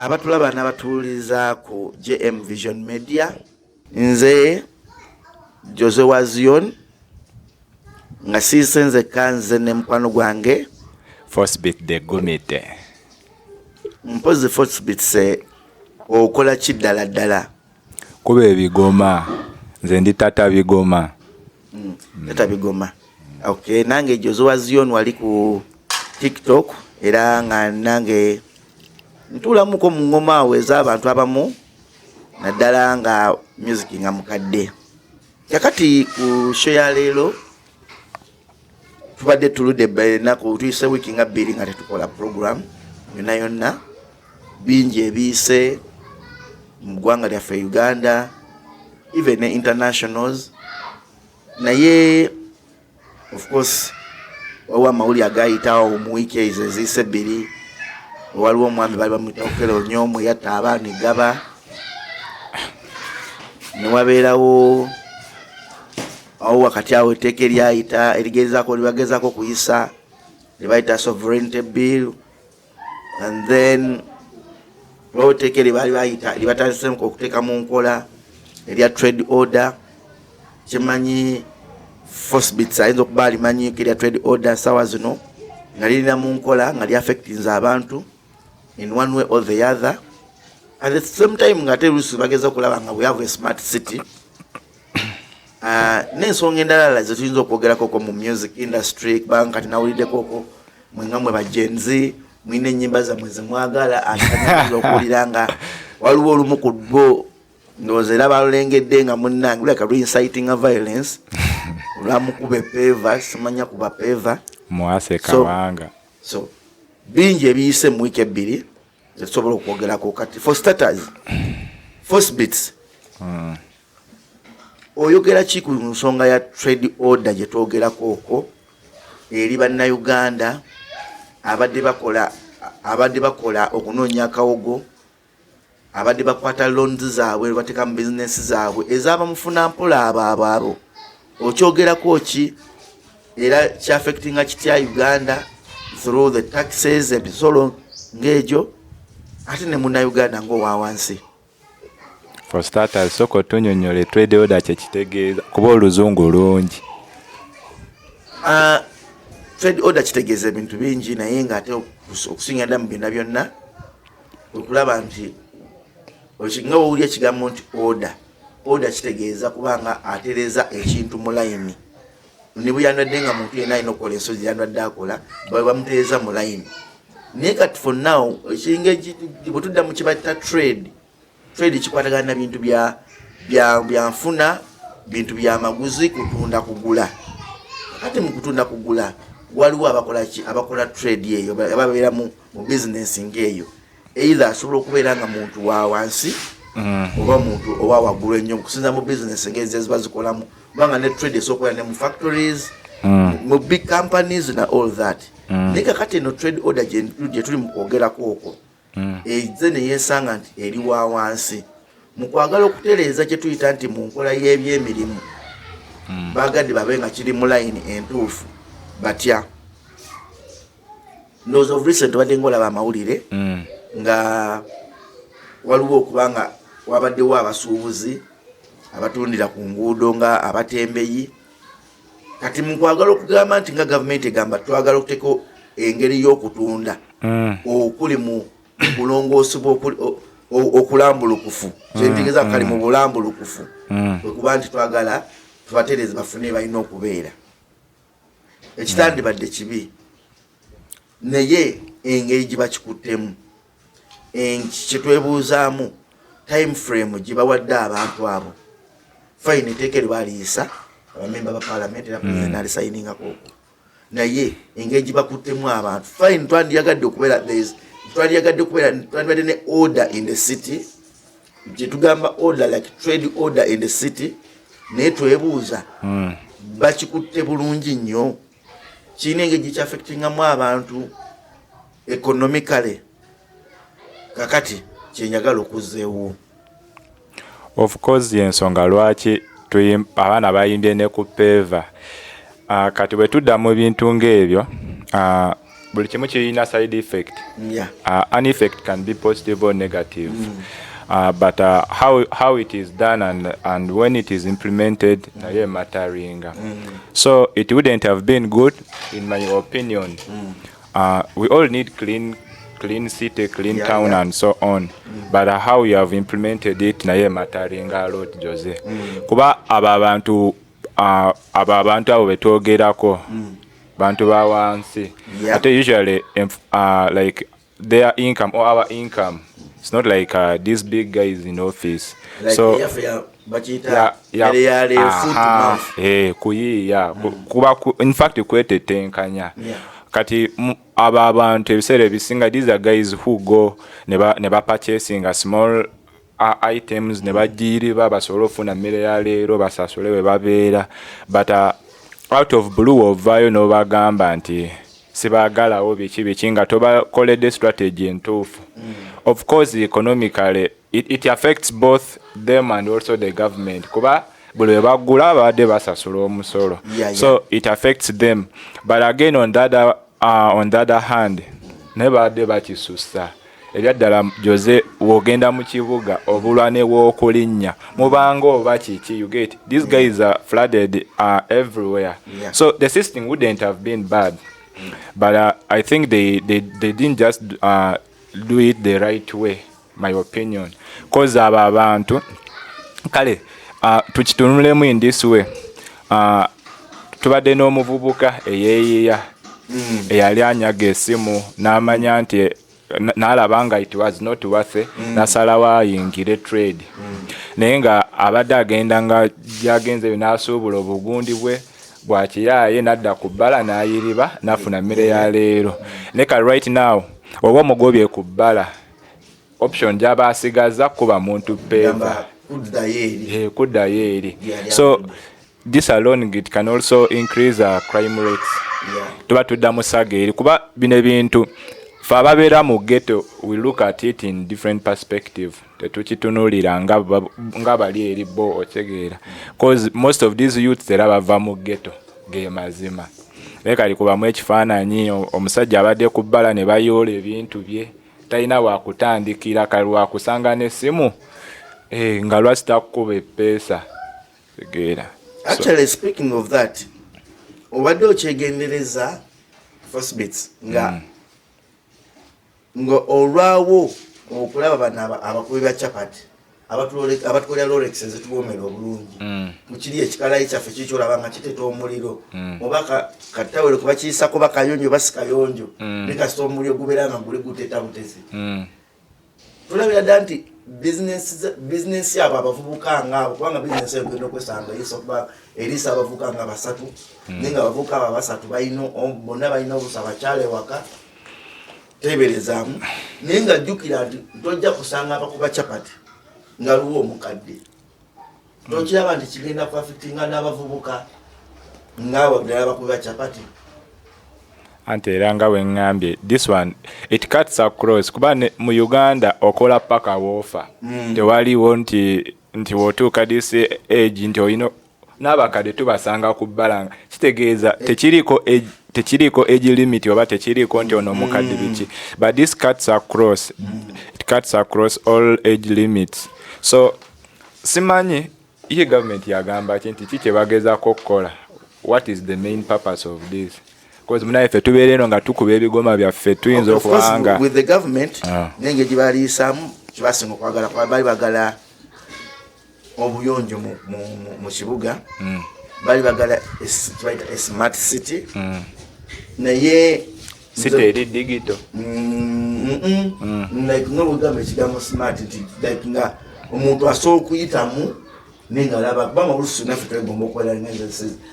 abatulaba n'abatuuliza ku JM Vision Media, nze Jose wa Zion nga sisenze kanze ne mukwano gwange Forcebeat de Gomite. Mpozi Forcebeat se okola kiddala ddala kuba ebigoma nze ndi tata bigoma. Tata bigoma. Okay, nange Jose wa Zion wali ku TikTok era nga nange ntulamuko mu ngoma awo ez'abantu abamu naddala nga music nga mukadde. Kakati ku show ya leero tubadde tuludde ennaku tuyise wiiki nga bbiri nga tetukola program yonna yonna, bingi ebiise mu ggwanga lyaffe Uganda, even ne internationals, naye of course waliwo amawulire agayitawo mu wiiki ezo eziise bbiri. Waliwo omwami bali bamuyita Okello nyomu yatta abaana egaba, ne wabeerawo awo wakati awo etteeka eryayita libagezaako kuyisa libayita sovereignty bill, and then waliwo etteeka libaali bayita libatandisemu okuteeka mu nkola erya trade order. Kimanyi Forcebeat ayinza okuba alimanyi erya trade order sawa zino nga lirina mu nkola nga liaffectinze abantu in one way or the other. At the same time nga ate oluusi bageza okulaba nga we have a smart city. N'ensonga endala zetuyinza okwogerako mu music industry, kubanga kati nawuliddeko mwenga mwe bajenzi mwine ennyimba zammwe zemwagala atanyaza okuwulira nga waliwo olumu ku bo ndowooza era balulengedde nga munnange luleka inciting a violence olwamukuba epeva, simanya kuba peva mwase kawanga. So bingi ebiyise mu wiiki ebbiri zetusobola okwogerako. Kati for starters, Forcebeat oyogera ki ku nsonga ya trade order gye twogerako okwo eri bannayuganda abadde bakola okunoonya akawogo, abadde bakwata loans zaabwe bateeka mu bizinesi zaabwe ez'abamufuna mpola abo okyogerako ki era kyaffectinga kitya Uganda through the taxes ebisolo ng'egyo ate ne munnayuganda ng'owa wansi? For starters, soko tunyonyole trade order kitegeeza kuba oluzungu lungi. Trade order kitegeeza ebintu bingi naye nga ate okusinga ddala mu byonna byonna okulaba nti nga wowulya ekigambo nti order kitegeeza kubanga atereeza ekintu mu layini. Ne buyandadde nga muntu yenna alina okukola ensozi yandadde akola bamutereeza mu layini. Naye kati for now ekiringa bwe tudda mu kibatta trade kikwatagana na bintu bya nfuna, bintu bya maguzi, kutunda kugula. Kati mu kutunda kugula waliwo abakola trade eyo ababeera mu business ng'eyo, either asobola okubeera nga muntu wa wansi oba muntu owa waggulu ennyo okusinza mu business ng'ezo eziba zikolamu, kubanga ne trade esobola ne mu factories, mu big companies na all that. Naye kakati eno trade order gye tuli mu kwogerako okwo eze ne yeesanga nti eri wa wansi mu kwagala okutereeza kye tuyita nti mu nkola y'ebyemirimu bagadde babe nga kiri mu layini entuufu batya. Ndowooza of recent wadde ng'olaba amawulire nga waliwo okuba nga wabaddewo abasuubuzi abatundira ku nguudo nga Abatembeyi. Kati mu kwagala okugamba nti nga gavumenti egamba twagala okuteeka engeri y'okutunda okuli mu kulongoosibwa okulambulukufu, kyentegeeza kali mu bulambulukufu okuba nti twagala tubatereeze bafune balina okubeera. Ekitandibadde kibi naye engeri gye bakikuttemu kyetwebuuzaamu time frame gye bawadde abantu abo. Fine etteeka baliyisa abamemba ba parliament era president alisainingako okwo, naye engeri gye bakuttemu abantu fine twandiyagadde okubeera twandibadde ne order in the city, gye tugamba order like trade order in the city, naye twebuuza bakikutte bulungi nnyo, kirina engeri gye kyaffectingamu abantu economically. Kakati kyenjagala okuzzeewo. Of course yensonga lwaki abaana bayimbye ne ku peva. Kati bwe tudda mu bintu ng'ebyo buli kimu kirina side effect. Yeah. An effect can be positive or negative. But how it is done and when it is implemented, naye mataringa. So it wouldn't have been good, in my opinion. We all need clean city, clean town, and so on. But how you have implemented it, naye mataringa Lord Jose. Kuba aba abantu abo betwogerako, bantu ba wansi. Ate usually like their income or our income, it's not like these big guys in office. Like so kuba in fact kwetetenkanya. Kati aba abantu ebiseera ebisinga, these are guys who go neba purchasing a small items, neba jiriba basobola ofuna mmere ya leero basasule we babeera, but out of blue ovayo n'obagamba nti sibaagalawo biki nga tobakoledde strategy entuufu. Of course economically it affects both them and also the government, kuba buli we bagula babadde basasula omusolo. So it affects them, but again on the other hand naye babadde bakisusa. Ebyaddala Jose wogenda mu kibuga obulwane w'okulinnya mubanga oba kiki, you get these guys are flooded everywhere. So the system wouldn't have been bad, but I think they didn't just do it the right way, my opinion, cause aba abantu kale tukitunulemu in this way. Tubadde n'omuvubuka eyeeyiya eyali anyaga essimu n'amanya nti n'alaba nga it was not worth it, n'asalawo ayingire trade. Naye nga abadde agenda nga gyagenzeyo n'asuubula obugundi bwe bwakiyaaye n'adda ku bbala n'ayiriba n'afuna mmere ya leero. Neka right now oba omugobye ku bbala, option gy'aba asigaza kuba muntu peva kuddayo eri. So this alone it can also increase crime rates. Tuba tudda mu saga eri kuba bino ebintu fe ababeera mu ghetto, we look at it in different perspective. Tetukitunulira nga bali eri bo otegeera, cause most of these youths era bava mu ghetto ge mazima. Leka likubamu ekifaananyi omusajja abadde ku bbala ne bayoola ebintu bye, talina wakutandikira, kalwa kusanga n'essimu nga lwaki takukuba eppeesa tegeera. Actually speaking of that, obadde okyegendereza first bits nga olwawo okulaba bano abakubi ba chapati abatwalira Rolex ezituwoomera obulungi mukiri ekikalayi kyaffe kikyolaba nga kiteta omuliro oba katawere kuba kiyisako bakayonjo basikayonjo ne kasita omuliro gubeera nga guli guteta butezi. Tulabira dda nti bizinesi abo abavubuka ngaabo, kubanga bizinesi eyo genda okwesanga eyisa okuba erisa abavubuka nga basatu naye nga abavubuka abo basatu bonna balina obusa bakyala ewaka teberezaamu. Naye nga jjukira nti tojja kusanga abakuba chapati nga luwo omukadde, tokiraba nti kigenda kuafitinga n'abavubuka ngaawo ddala abakuba chapati. Anti era nga bwe ŋŋambye, this one it cuts across, kuba mu Uganda okola paka woofa. Tewaliwo nti wotuuka this age nti olina n'abakadde tubasanga ku bbala, kitegeeza tekiriiko age limit oba tekiriiko nti ono omukadde biki, but this cuts across, it cuts across all age limits. So simanyi ye government yagamba nti kiki bagezaako okukola, what is the main purpose of this? Because muna ife tubeere eno nga tukuba ebigoma byaffe tuyinza okubanga with the government nenge gibaliisaamu kibasinga okwagala kuba bali bagala obuyonjo mu kibuga, bali bagala a smart city, naye city eri digital like n'obugamba ekigambo smart nti like nga omuntu asobola okuyitamu nenga alaba kubanga olususu naffe twegomba okukola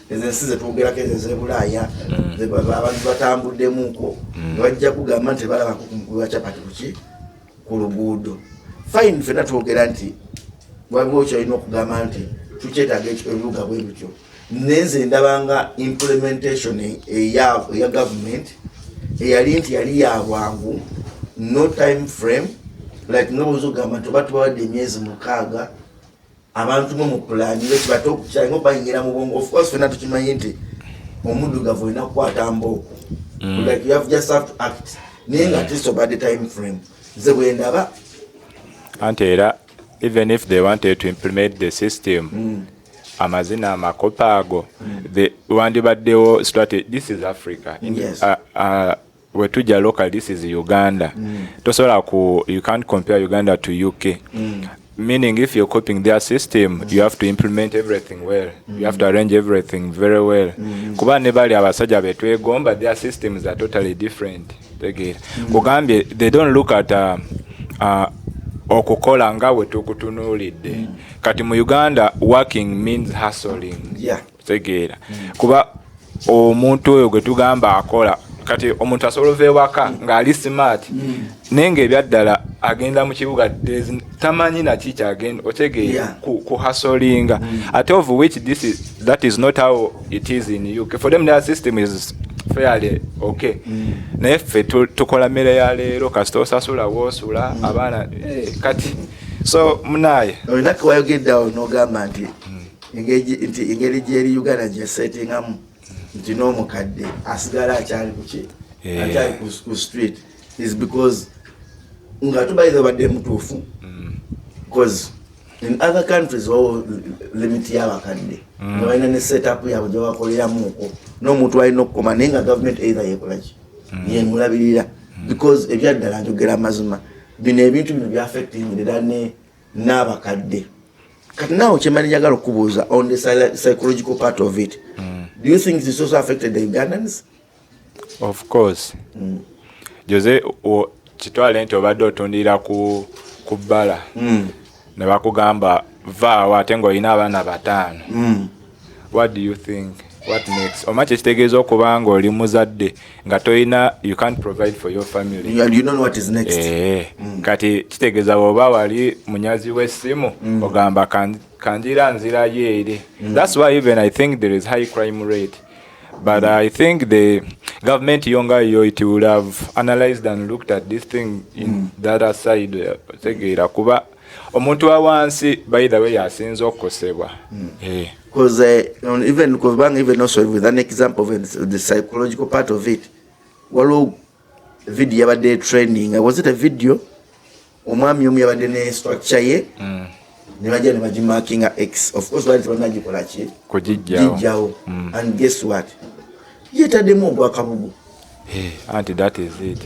ezensi zetwogerako ezebulaaya abantu batambuddemuko nebajja kugamba nti balabako kumukuba chapati ku luguudo. Fine, fena twogera nti waliwo kyolina okugamba nti tukyetaaga ebibuga bwe bityo, nenze ndabanga implementation eya government eyali nti yali ya bwangu, no time frame, like nobuzo gamba nti batwadde emyezi 6 abantu mu plan lekibate okukyanga bayingira mu bongo. Of course fena tukimanyi nti omuddugavu olina kukwata mboko like you have to act nenga at least about the time frame nze bwendaba anti era even if they wanted to implement the system amazina amakopa ago wandibaddewo strategy. This is Africa. Yes. Wetuja local, this is Uganda. Tosola you can't compare Uganda to UK. Meaning if you're copying their system, you have to implement everything well. You have to arrange everything very well. Kuba nebali abasajja betwegomba, their systems are totally different. Kugambye they don't look at okukola nga wetukutunuulidde. Kati mu Uganda working means hustling. Yeah. Tegeera. Kuba omuntu oyo gwe tugamba akola kati omuntu asobola ewaka ng'ali smart nenge ebyaddala agenda mu kibuga tamanyi naki kyagenda otegeera ku hustlinga ate of which that is not how it is in UK. For them their system is fairly okay. Naye ffe tukola mmere ya leero kasita osasula woosula abaana kati so munaye olina wayogeddawo n'ogamba nti engeri gyeri Uganda gyesettingamu nti n'omukadde asigala akyali kuki akyali ku street is because nga tubayiza badde mutuufu because in other countries wawo limit y'abakadde nga balina ne setup yaabwe gye bakoleramuko n'omuntu alina okukoma naye nga government either yekolaki yemulabirira because ebyaddala njogera amazima bino ebintu bino byaffectingirira n'abakadde. Kati naawe kyemani njagala okubuuza on the psychological part of it. Do you think this also affected the Ugandans? Of course. Jose kitwale nti obadde otundira ku bbala ne bakugamba vaawo ate ng'olina abaana bataano. What do you think? What next? Omanyi ekitegeeza okuba nga oli muzadde nga toyina you can't provide for your family. And you don't know what is next. Kati kitegeeza bw'oba wali munyazi w'essimu ogamba kanjira nzirayo eri. That's why even I think there is high crime rate. But I think the government yongayo it would have analyzed and looked at this thing in the other side. Tegeera kuba omuntu wa wansi by the way yasinza okukosebwa. Because even also with an example of the psychological part of it, waliwo video yabadde training. Was it a video? Omwami omu yabadde ne structure ye ne bajja ne bagimarkinga X. Of course bali tebannagikola ki kugijjawo. And guess what? Yetaddemu obwakabugu. Anti that is it.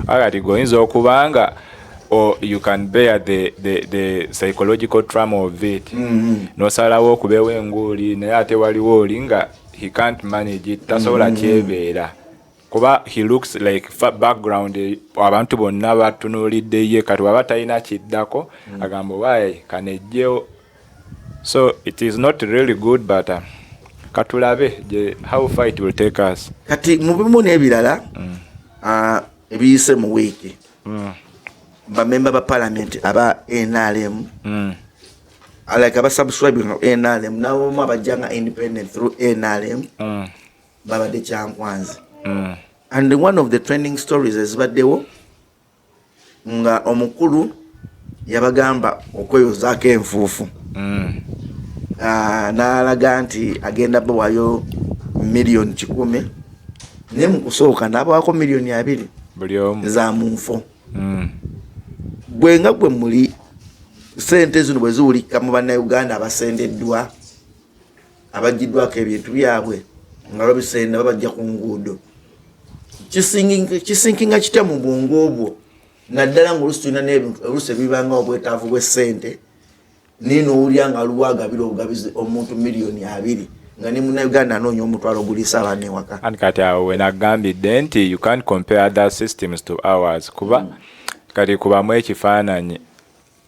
Alright, goyinza okubanga or you can bear the psychological trauma of it. Nosalawo okubeewo enguuli naye ate waliwo oli nga he can't manage it tasobola kyebeera kuba he looks like background abantu bonna batunuulidde ye kati waba talina kiddako agamba waaye kanejjeo. So it is not really good but katulabe how far it will take us. Kati mu bimu n'ebirala ebiyise mu wiiki bamemba ba parliament aba NRM like aba subscribing NRM nabo abajjanga independent through NRM babadde kyankwanzi. And one of the trending stories ezibaddewo nga omukulu yabagamba okweyozaako enfuufu n'alaga nti agenda bawayo million 100 naye mu kusooka n'abawako million 200 buli omu za munfo. Gwe nga gwe muli sente zino bwe ziwulikika mu bannayuganda abasendeddwa abaggiddwako ebintu byabwe nga babisenda babajja ku nguudo kisinkinga kitya mu bwongo obwo naddala ng'olusi tulina n'ebintu olusi ebibanga obwetaavu bw'essente nino owulya nga luwagabira obugabizi omuntu million 200 nga ne munnayuganda anoonya omutwalo oguliisa abaana ewaka. And kati awo we nagambidde nti you can't compare other systems to ours kuba kati kubamu ekifaananyi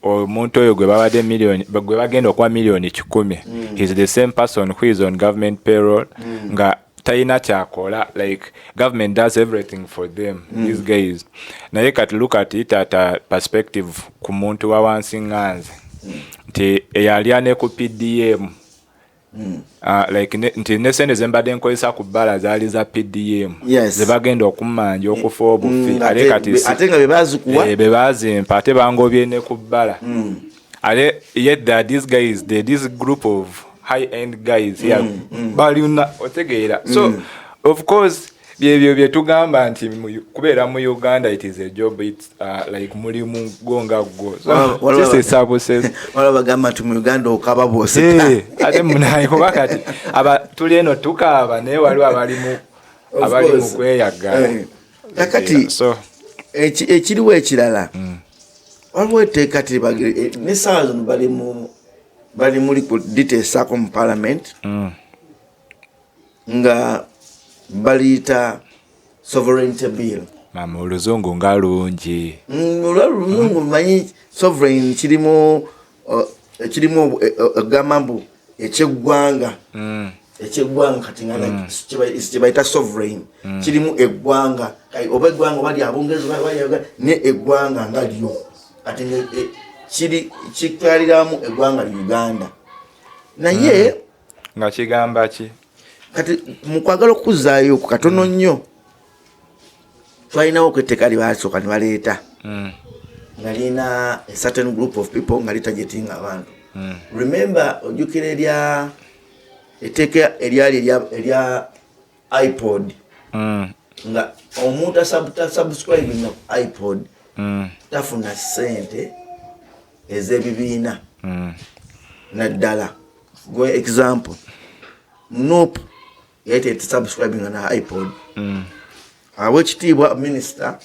omuntu oyo gwe babadde gwe bagenda okuwa million 100 he's the same person who is on government payroll nga talina kyakola like government does everything for them these guys. Naye kati look at it at a perspective ku muntu wa wansi nganze nti eyalya ne ku PDM like nti nesente zembadde nkozesa ku bbala zaali za PDM zebagenda okumanja okufa obufi ate nga bebazimpa ate bangobye ne ku bbala ate yet that these guys this group of high end guys here balina otegeera so of course byebyo bye tugamba nti kubeera mu Uganda it is a job, it's like mulimu gonga go. So this is services. Wala bagamba nti mu Uganda okaba bose. Ate munayi kuba kati aba tuli eno tukaaba naye waliwo abali mu kweyagala. Kakati ekiriwo ekirala waliwo etteeka ne ssaawa zino bali muli liteesaako mu parliament nga baliyita sovereignty bill. Mama oluzungu nga lungi. Oluzungu manyi sovereign kirimu egamba mbu ekyeggwanga kati nga kibayita sovereign kirimu eggwanga oba eggwanga bali abongereza ne eggwanga nga lyo kati kitwaliramu eggwanga Uganda naye nga kigamba ki kati mu kwagala okuzaayo ku katono nnyo twalinawo okwetteka libasooka ne baleeta nga lina a certain group of people nga litagetinga abantu. Remember ojjukira etteeka eryali erya iPod nga omuntu asubscribinga ku iPod tafuna ssente ez'ebibiina naddala. Go example Nope yete subscribing na iPod awekitiibwa minister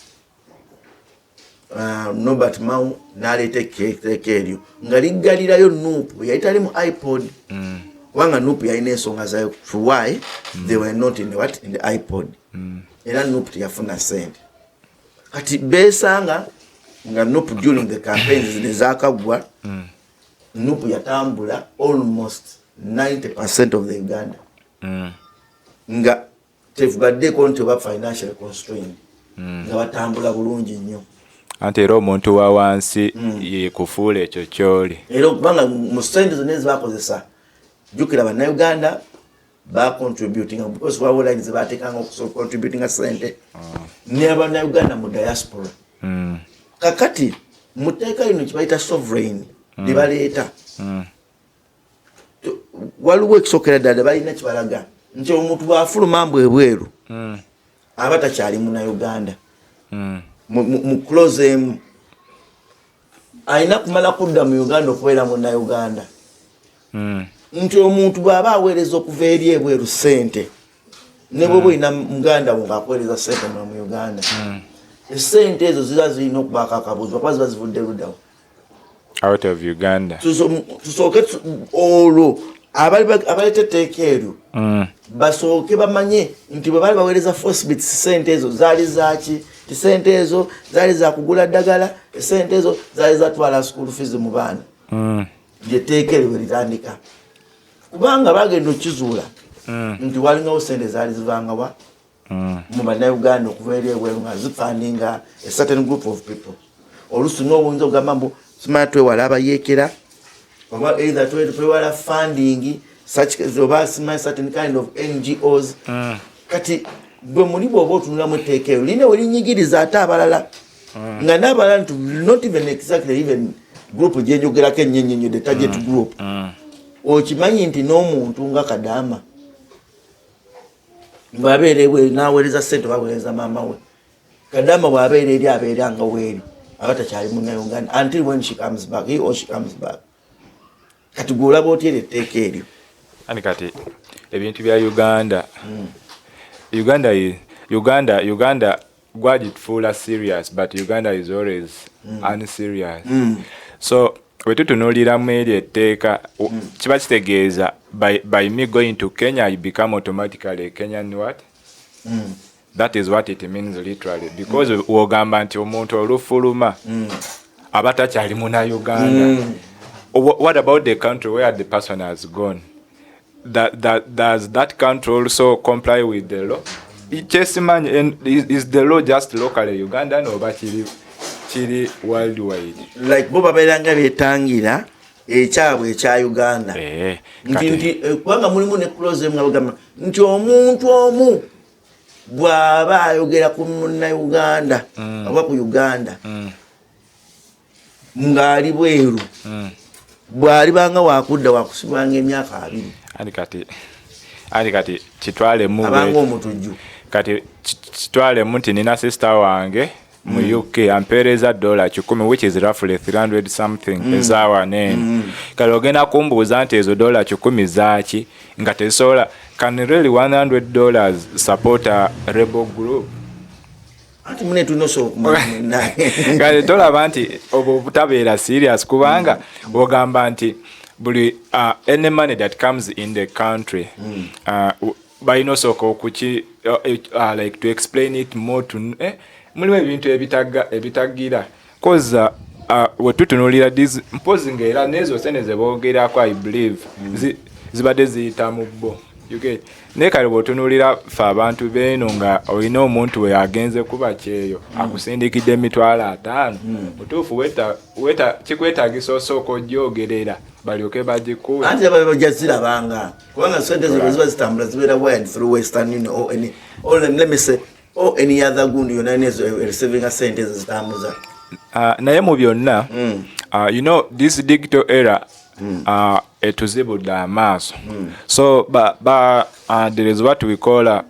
Norbert Mau naleta etteeka eryo nga liggalirayo Nuupu yayitali mu iPod wanga Nuupu yalina ensonga zayo for why they were not in the iPod era Nuupu teyafuna ssente kati beesanga nga Nuupu during the campaigns nezakagwa Nuupu yatambula almost 90% of the Uganda nga tebadde konti oba financial constraint nga batambula bulungi nnyo anti era omuntu wa wansi ye kufuula ekyo kyoli era okubanga mu ssente zonna ezibakozesa jjukira bannayuganda bacontributing because waliwo line zebateekanga contributinga ssente ne bannayuganda mu diaspora kakati mu tteeka lino kibayita sovereign libaleeta waliwo ekisookera ddala balina kibalaga nti omuntu bw'afuluma mbu ebweru aba takyali munnayuganda mu close emu alina kumala kudda mu Uganda okubeera munnayuganda nti omuntu bw'aba aweereza okuva eri ebweru ssente ne bw'oba olina muganda wo ng'akuweereza ssente mu Uganda essente ezo ziba zirina okubaako akabuuzibwa kuba ziba zivudde luddawo out of Uganda. Tusooke olwo abaleta etteeka eryo basooke bamanye nti bwe bali baweereza force bits ssente ezo zaali zaki ti ssente ezo zaali zakugula ddagala ssente ezo zaali zatwala school fees mu baana lyetteeka eryo bwe litandika kubanga bagenda okukizuula nti walingawo ssente zaali zivangawa mu bannayuganda okuva eri ebweru nga zifandinga a certain group of people oluusi n'obuyinza okugamba mbu simanyi twewala abayeekera oba either twewala funding such oba simanyi certain kind of NGOs kati gwe muli bw'oba otunulamu etteeka eryo lina we linyigiriza ate abalala nga n'abalala nti not even exactly even group gyenjogerako ennyo the target group okimanyi nti n'omuntu nga Kadaama bw'abeera ebweru n'aweereza ssente baweereza maama we Kadaama bw'abeera eri abeera nga weeri aba takyali munnayuganda until when she comes back he or she comes back kati gw'olaba otyera etteeka eryo ani kati ebintu bya Uganda gwagitufuula serious but Uganda is always unserious so bwe tutunuuliramu eri etteeka kiba kitegeeza by me going to Kenya I become automatically a Kenyan what that is what it means literally because wogamba nti omuntu olufuluma aba takyali munnayuganda what about the country where the person has gone does that country also comply with the law is the law just locally Ugandan oba kiri worldwide like bo babeeranga beetangira ekyabwe ekya Uganda nti kubanga mulimu ne close nga bagamba nti omuntu omu bw'aba ayogera ku munnayuganda oba ku Uganda ng'ali bweru bw'alibanga wakudda wakusibwanga emyaka 2 ani kati kitwale mu abanga omutujju kati kitwale muti nina sister wange mu UK ampereza $10 which is roughly 300 something ezawa nene kale ogenda kumbuuza nti ezo $10 zaaki nga tesobola can really $100 support a rebel group ati mune tunoso kale tolaba nti obwo butabeera serious kubanga ogamba nti buli any money that comes in the country balina soko okuki like to explain it more to mulimu ebintu ebitagira cause wetutunulira mpozi ngaera nezo sene zebogerako I believe zibadde ziyita mu bbo naye kale bw'otunuulira ffe abantu beeno nga olina omuntu we agenze kuba kyeyo akusindikidde emitwalo 5 mutuufu kikwetaagisa osooka ojjogerera balyoke bagikuwe anti ababajja zirabanga kubanga sente zino ziba zitambula zibeera wired through Western Union or let me say any other gundi yonna nezo receiving sente ezo zitambuza naye mu byonna you know this digital era etuzibudde amaaso so there is what we call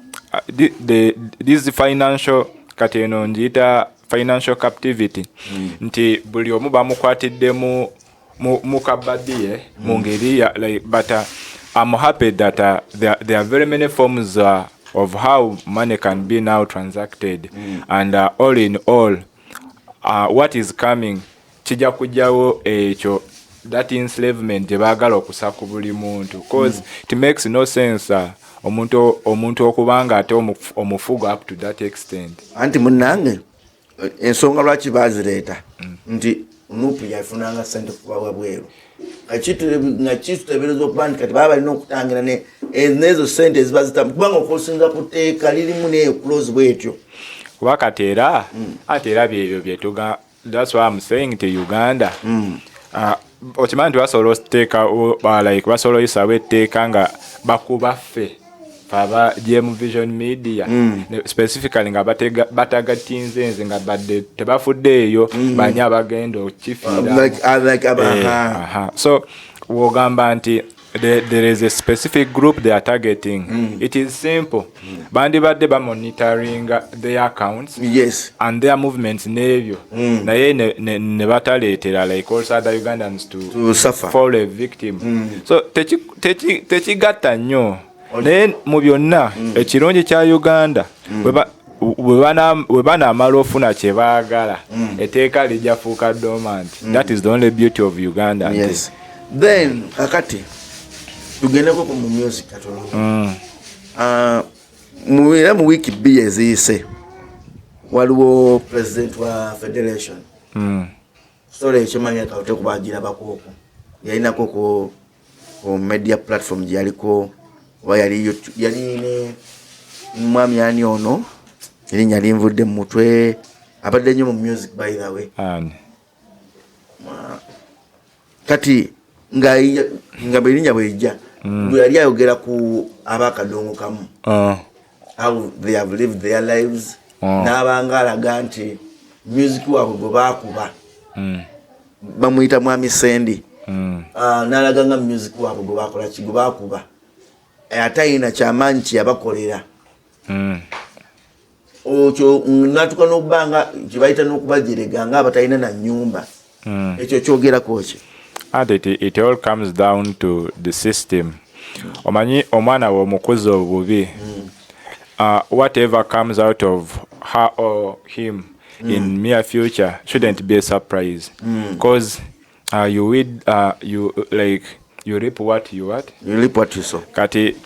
this financial kati eno njiyita financial captivity nti buli omu bamukwatidde mu kabadiye mu ngeri like but I'm happy that there are very many forms of how money can be now transacted and all in all what is coming kijja kujjawo ekyo that enslavement bagala okusaku buli muntu cause it makes no sense omuntu okubanga ate omufuga up to that extent anti munange ensonga lwaki bazireeta nti nupu yafunanga sente kuba wabweru nakitutebereza okuba nti kati baba balina okutangira nezo sente eziba zitamu kubanga okusinza kuteeka lirimu neyo close bwetyo kuba kati era ate era byebyo byetuga that's why I'm saying to Uganda okimanyi nti basobola okuteeka like basobola oyisawo etteeka nga bakuba ffe aba GM Vision Media specifically nga batagatinze nze nga badde tebafuddeeyo banya abagenda okifiira so wogamba nti there is a specific group they are targeting it is simple bandibadde bamonitoring their accounts and their movements nebyo naye ne bataleetera like all other Ugandans to fall a victim so tekigatta nnyo naye mu byonna ekirungi kya Uganda we banaamala ofuna kye baagala etteeka lijja fuuka dormant that is the only beauty of Uganda then kakati tugendeko mu music katono mu wiki bbiri eziyise waliwo president wa federation story ekimanya kawute kubagira bakooko yalinako ku media platform gyaliko oba yali ne mwami yani ono erinnya linvudde mu mutwe abadde nnyo mu music by the way kati nga berinnya bwejja yali ayogera ku abakadongo kamu how they have lived their lives n'abanga alaga nti music waabwe gwe baakuba bamuyita mwami Sendi n'alaga nga music waabwe gwe bakola ki gwe baakuba atayina kyamaanyi kyeyabakolera okyo natuka n'okubanga kyebayita n'okubajerega nga abatalina na nnyumba ekyo kyogerako ki and it all comes down to the system omanyi omwana w'omukuzi obubi whatever comes out of her or him in near future shouldn't be a surprise because you reap what you sow kati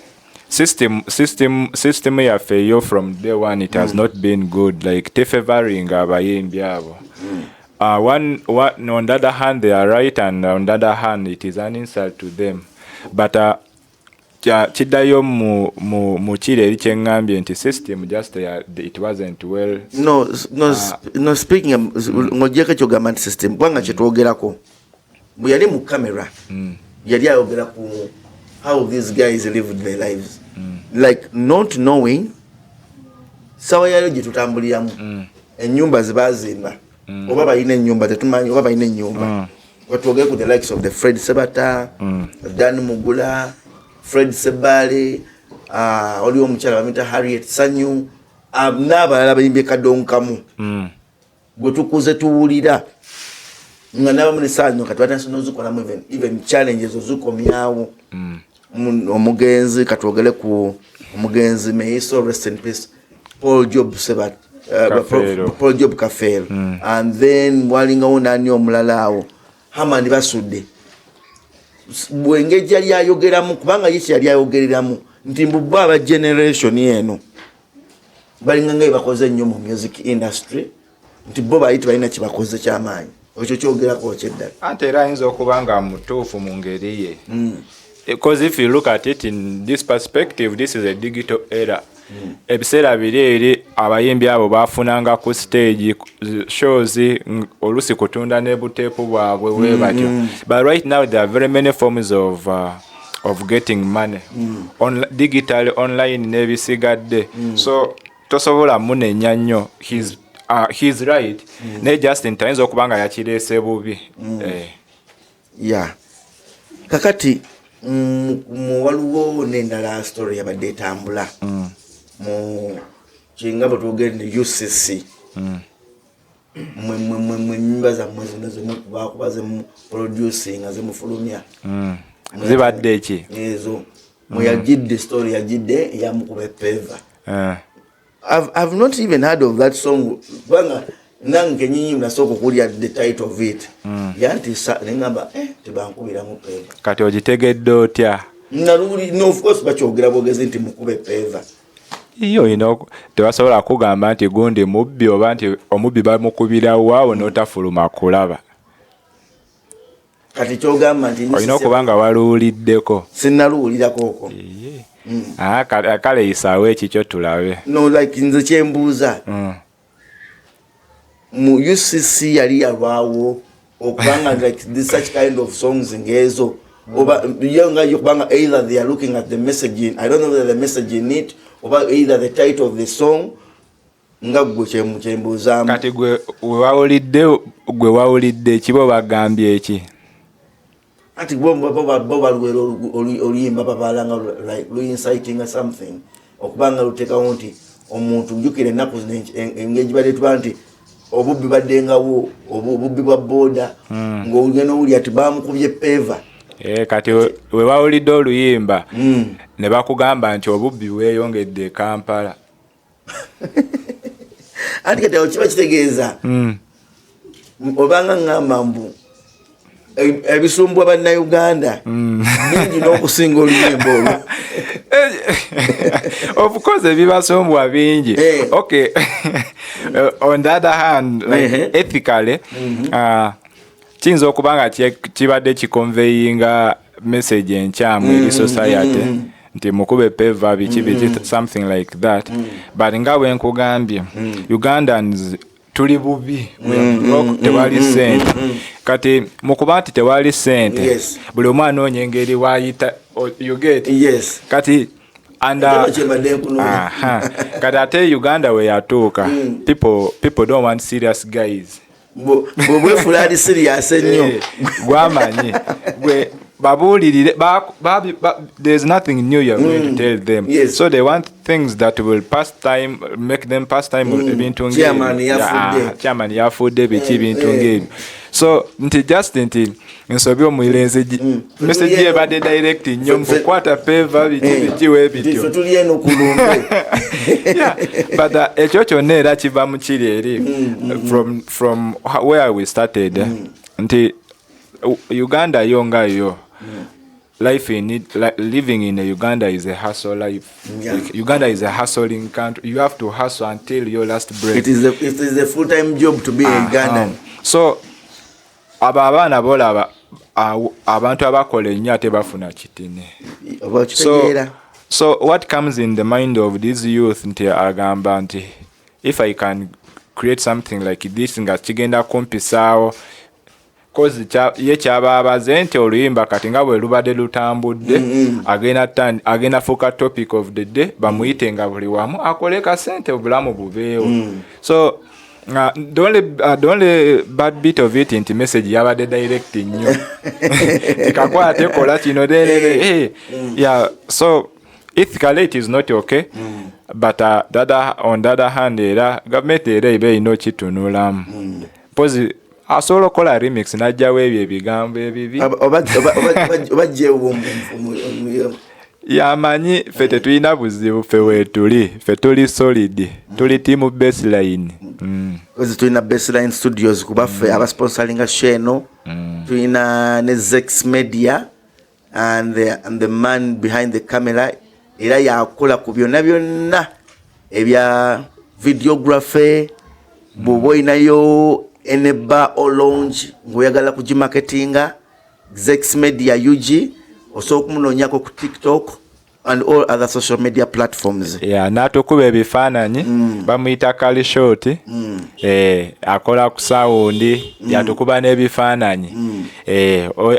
system yaffe yo from day one it has not been good like tefavoring abayimbi abo one on the other hand they are right and on the other hand it is an insult to them but kiddayo mu kire eri kyeŋŋambye nti system just it wasn't well no speaking ng'ogyeko kyogamba nti system kubanga kyetwogerako bwe yali mu camera yali ayogera ku how these guys lived their lives like not knowing sawa yali gye tutambuliramu ennyumba zibazimba oba balina ennyumba tetumanyi oba balina ennyumba watwogere ku the likes of the Fred Sebata Dan Mugula Fred Sebale oliwo omukyala bamita Harriet Sanyu n'abalala bayimbye kadonkamu gwe tukuze tuwulira nga n'abamu nesaano kati batandise n'ozikolamu even challenges ozikomyawo. Omugenzi katwogere ku omugenzi may he so rest in peace Paul Job Sebat Paul Job Kafel and then walingawo nani omulala awo Hamani basudde bwengejja lyayogeramu kubanga yiki yali ayogereramu nti mbu aba generation eno balinga nga bakoze nnyo mu music industry nti bo bayita balina kibakoze kyamaanyi ekyo kyogerako kyeddala ate era ayinza okuba nga mutuufu mu ngeri ye. Because if you look at it in this perspective, this is a digital era. Ebiseera biri eri abayimbi abo bafunanga ku stage shows olusi kutunda ne buteepu bwabwe we batyo. But right now there are very many forms of getting money digitally online nebisigadde. So tosobola munenya nnyo he's right. Ne Justin tayinza okuba nga yakireese bubi. Yeah. Kakati waliwo n'endala story yabadde etambula mu kingabo tugende UCC mwe nyimba zammwe zino bakubaze mu producing azimufulumya zibadde ki ezo mwe yagidde story yagidde eyamukube peva. I've not even heard of that song banga nange nyinyi mnasoko kulia the title of it yanti ngamba tebankubira mu peva kati ogitegedde otya naruli no of course bakyogera bogezi nti mukube peva iyo tebasobola kugamba nti gundi mubbi oba nti omubbi bamukubira waawo n'otafuluma kulaba kati kyogamba nti olina okubanga waluuliddeko. Sinnaluulirako okwo kale isaawo ekikyo tulabe no like nze kyembuuza mu UCC yali yalwawo okubanga like this such kind of songs ngezo oba yonga yokubanga either they are looking at the message I don't know whether the message in it oba either the title of the song nga gwe kyembuuzamu kati gwe wawulidde ekibo bagambye eki ati boba oluyimba babalanga like inciting or something okubanga lutekawo nti omuntu njukire ennaku engeri badde tuba nti obubbi baddengawo obubbi bwa boda ng'ogenda owuli ati bamukubye peva. Kati we wawulidde oluyimba ne bakugamba nti obubbi bweyongedde e Kampala. Ati kati awo kiba kitegeeza obanga ngamba mbu ebisumbwa bannayuganda bingi n'okusinga oluyimba olwo. Of course ebibasumbwa bingi. Okay. On the other hand, like ethically kiyinza okuba nga kibadde kikonveyinga message enkyamu eri society nti mukube peva biki something like that. But nga bwe nkugambye Ugandans tuli bubi tewali sente kati mukuba nti tewali sente buli omu anoonya engeri wayita you get kati kati ate Uganda we yatuuka people don't want serious guys bwe fulani serious ennyo gwamanyi gwe babulirire there's nothing new you're going to tell them. So they want things that will pass time, make them pass time ebintu ng'ebyo chairman yafudde biki bintu ng'ebyo. So nti just nti nsobi omulenzi message ebadde direct nnyo mukwata peva biki webityo tuli eno kulumbe. But ekyo kyonna era kiva mu kiri eri from where we started nti Uganda yonga yo life in it, like living in Uganda is a hustle life. Uganda is a hustling country. You have to hustle until your last breath. It is a full-time job to be a Ugandan. So abaana bola abantu abakola ennyo ate bafuna kitine. So what comes in the mind of these youth nti agamba nti if I can create something like this nga kigenda kumpisaawo cause ye kyababaze nti oluyimba kati nga bwe lubadde lutambudde agenda fuka topic of the day bamuyite nga buli wamu akole ka sente obulamu bubeewo. So the only bad bit of it nti message yabadde direct nnyo ikakwate kola kino yeah. So ethically it is not okay. But on the other hand, government ebe ino kitunulamu. Pozi asobola okola remix najjawo ebyo ebigambo ebibi. Yamanyi ffe tetulina buzibu ffe weetuli. Ffe tuli solid. Tuli team baseline. Kozi tulina Baseline Studios kuba ffe abasponsoringa Sheno. Tulina ne Zex Media and the man behind the camera. Era yakola ku byonna ebya videography. Bw'oba inayo eneba olonge ng'oyagala kugimarketinga Zex Media UG osobola okumunoonyako ku TikTok and all other social media platforms. N'atukuba ebifaananyi bamuyita Kali Short. Akola ku sawundi yatukuba n'ebifaananyi.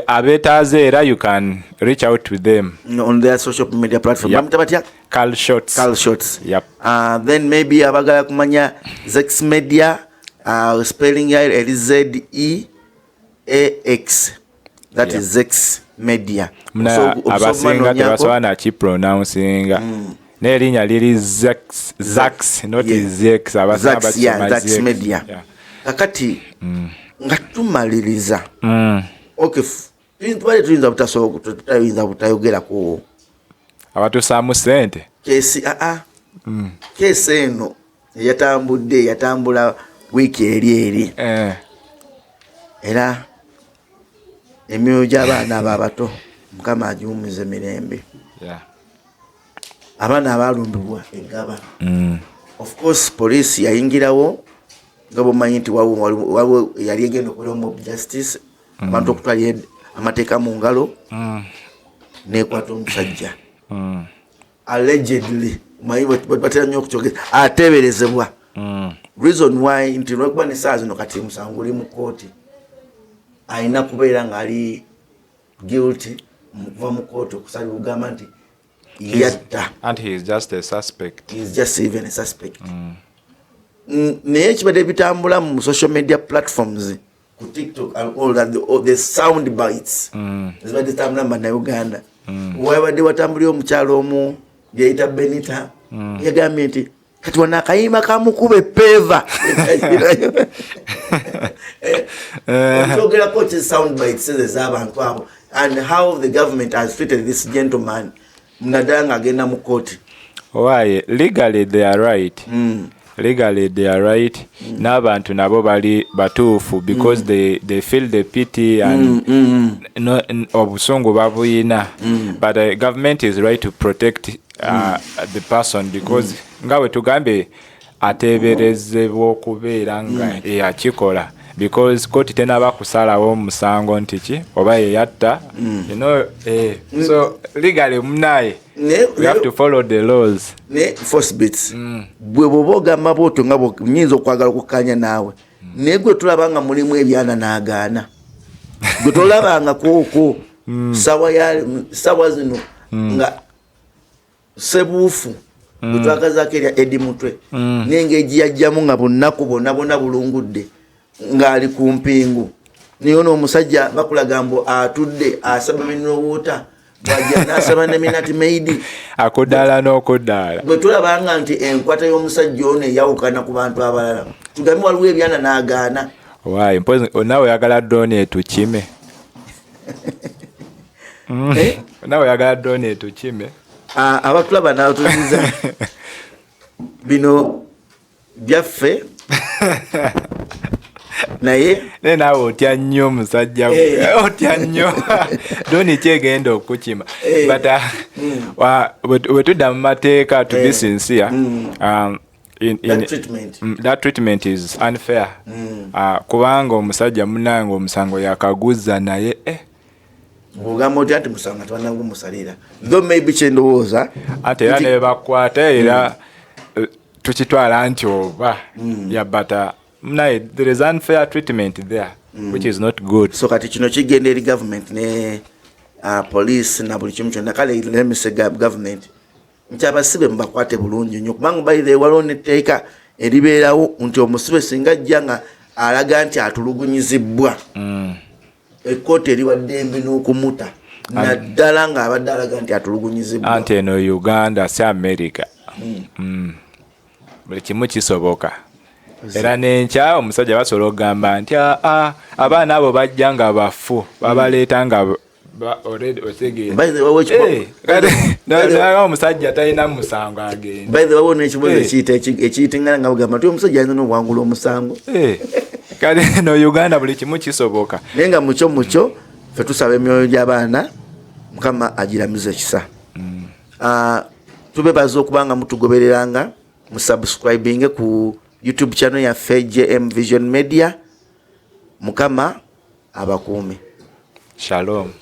Abeetaaze era you can reach out to them on their social media platform. Bamuyita batya? Kali Shorts. Yep. Then maybe abagala kumanya Zex Media, spelling it ZEAX. That is Zex Media. Abasinga tebasobola nakipronouncing. N'erinnya liri Zax, not Zex. Zax Media. Kakati nga tumaliriza. Okay, tuyinza butayogera ku abatusaamu ssente. Kesi eno yatambula wiiki eri. Era emyoyo gy'abaana abo abato Mukama agiwumize mirembe. Abaana abalumbibwa eggaba. Of course police yayingirawo nga bw'omanyi nti waliwo yali egenda okukola mob justice, abantu okutwala amateeka mu ngalo n'ekwata omusajja allegedly manyi batera nnyo okukyogeza ateeberezebwa. Reason why nti lwekuba n'essaawa zino kati Musango uli mu kooti alina kubeera ng'ali guilty kuva mu kooti okusalira okugamba nti yatta. And he is just a suspect. He is just even a suspect. Naye kibadde bitambula mu social media platforms ku TikTok and all that, the sound bites zibadde zitambula mu bannayuganda. Wabadde watambulira omukyalo omu yayita Benita yagambye nti kati wana akayimba kamukuba eppeeva. Okyogerako ki sound bites ez'abantu abo and how the government has treated this gentleman naddala ng'agenda mu kooti. Why? Legally they are right. Legally they are right. N'abantu nabo bali batuufu because they feel the pity and obusungu babuyina. But the government is right to protect the person because nga bwe tugambe ateeberezebwa okubeera nga eyakikola because kooti tenaba kusalawo musango nti ki oba yeyatta. So legally munaye we have to follow the laws. Ne force bits bwe bwoba ogamba bwotyo nga nyinza okwagala okukkanya naawe naye gwe tulaba nga mulimu ebyana n'agaana gwe tolabanga kooko sawa zino nga sebuufu gwe twakazaako erya Edi Mutwe n'engeri yajjamu nga bonnaku bonna bulungudde ng'ali ku mpingu niyo n'omusajja bakulaga mbu atudde asaba minowuuta bwajja n'asaba ne minati meidi akodaala n'okodaala bwe tulabanga nti enkwata y'omusajja ono eyawukana ku bantu abalala tugambe waliwo ebyana n'agaana. Waayi mpozi naawe oyagala donate kime naawe oyagala donate kime abatulaba n'abatuliza bino byaffe naye naawe otya nnyo musajja otya nnyo doni kyegenda okukima but bwe tudda mu mateeka to be sincere that treatment is unfair. Kubanga omusajja munange omusango yakaguza naye ogamba otya nti Musango twanagumusalira though maybe kyendowooza ate era ne bakwata era tukitwala nti oba but there is unfair treatment there which is not good. So kati kino kigenda eri government ne police na buli kimu kyonna kale let me say government nti abasibe mubakwate bulungi nnyo kubanga bayire waliwo netteeka eribeerawo nti omusibe singa ajja nga alaga nti atulugunyizibwa ekkooti eriwa ddembe n'okumuta naddala ng'abadde alaga nti atulugunyizibwa anti eno Uganda si America. Buli kimu kisoboka. Era n'enkya omusajja basobola okugamba nti abaana abo bajja nga bafu babaleeta nga omusajja talina musango agenda. By the way, wabona ekibuzo ekiyitingana nga bagamba nti omusajja alina n'obuwangula omusango. Kale no Uganda buli kimu kisoboka. Naye nga mucyo ffe tusaba emyoyo gy'abaana Mukama agiramiza ekisa. Tubebaza okubanga mutugobereranga musubscribinge ku YouTube channel yaffe JM Vision Media. Mukama abakuume. Shalom.